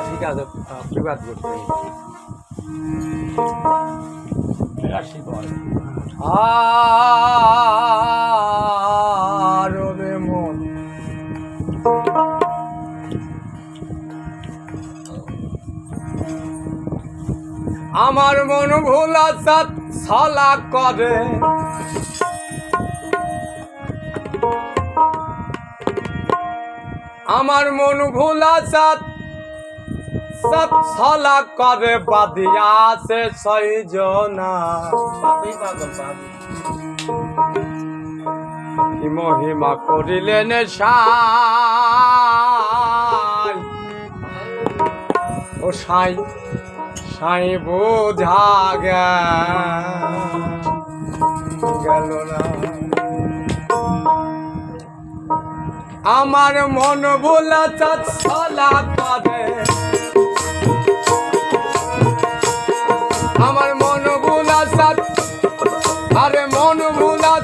ঠিক আছে প্রতিবাদ করতে আর রে মন আমার মন ভোলা ছলা করে আমার মন ভোলা ছলা করে বাদিয়া আছে ছয়জনা কি মহিমা করিলেন সাই ও সাই সাই বোঝা গেল না আমার মন ভোলা ছলা করে আমার মন ভোলা আরে মন ভোলা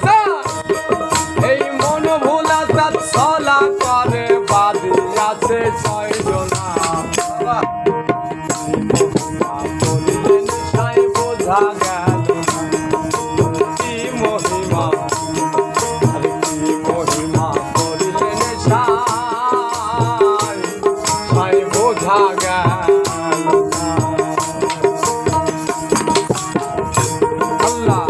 এই মন ভোলা ছলা করে বাদি আছে ছয়জনা বোঝা গেল কি মহিমা আরে কি মহিমা করিলেন সাই বোঝা গেল আল্লাহ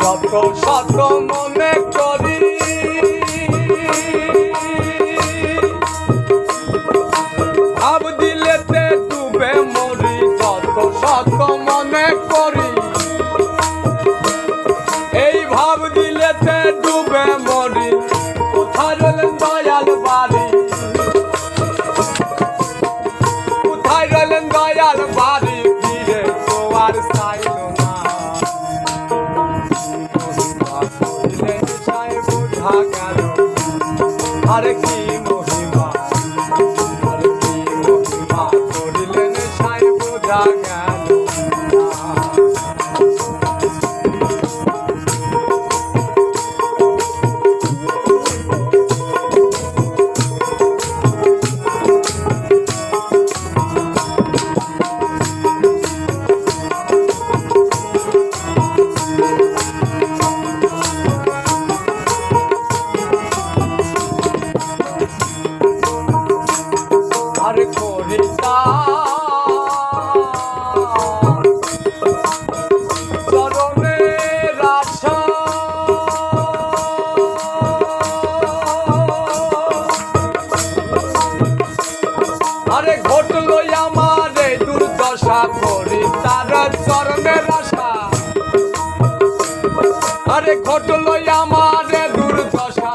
যত শত মনে করি ভাব দিলেতে ডুবে মরি যত শত মনে করি এই ভাব দিলেতে ডুবে মরি কোথায় রইলেন দয়াল বাড়ি কোথায় রইলেন দয়াল বাড়ি ফিরে তো আর চাইল না আরে কি মহিমা আরে কি মহিমা করিলেন সাই বোঝা গেল আরে করিতা চরণের আশা আরে ঘটলো আমার এই দুর্দশা করি তার চরণের আশা আরে ঘটলো আমার দুর্দশা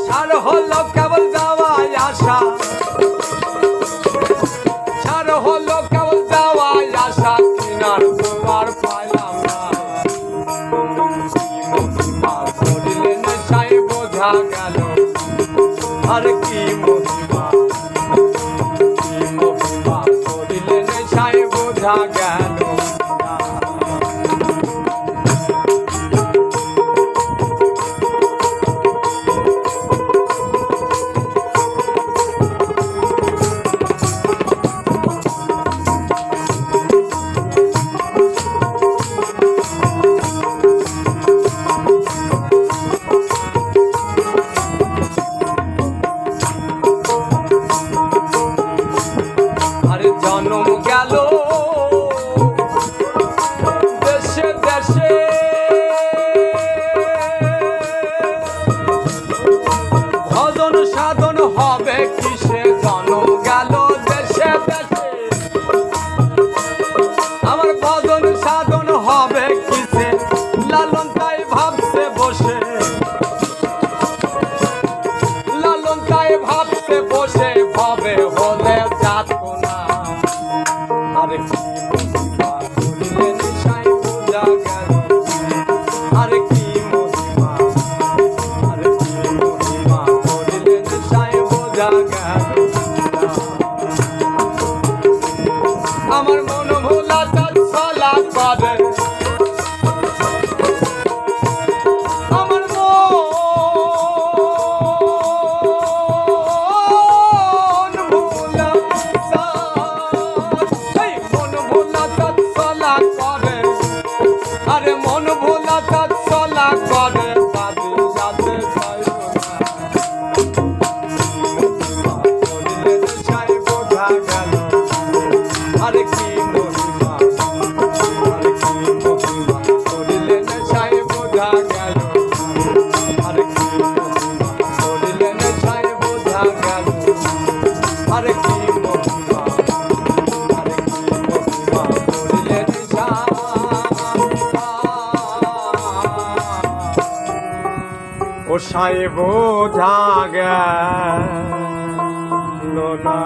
সার হলো কেবল যাওয়াই আশা সার হলো কেবল যাওয়াই আশা কিনার তোমার পাইলাম না কি মহিমা করিলেন সাই বোঝা গেল আর কি মহিমা করিলেন সাই বোঝা গেল আরে জন্ম গেল দেশে দেশে ভজন সাধন হবে কিসে জন্ম গেল দেশে দেশে আমার ভজন সাধন হবে কিসে লালন তাই ভাবছে বসে লালন তাই ভাবছে বসে ভাবে হলে যাত না আরে কি মহিমা করিলেন সাই বোঝা গেল আরে কি মহিমা বোঝা গেল আমার মন ভোলা তার চলা করে আমার মন ভোলা মন ভোলা তার চলা করে আরে মন ভোলা তার চলা করে দাদি যাতে পাইব না বোঝা গেল আরে কি মহিমা আরে কি মহিমা করিলে নেশায় বোঝা গেল আরে কি মহিমা করিলে নেশায় বোঝা গেল আরে কি মহিমা আরে কি মহিমা করিলে নেশা ও সাই বোঝা গেল না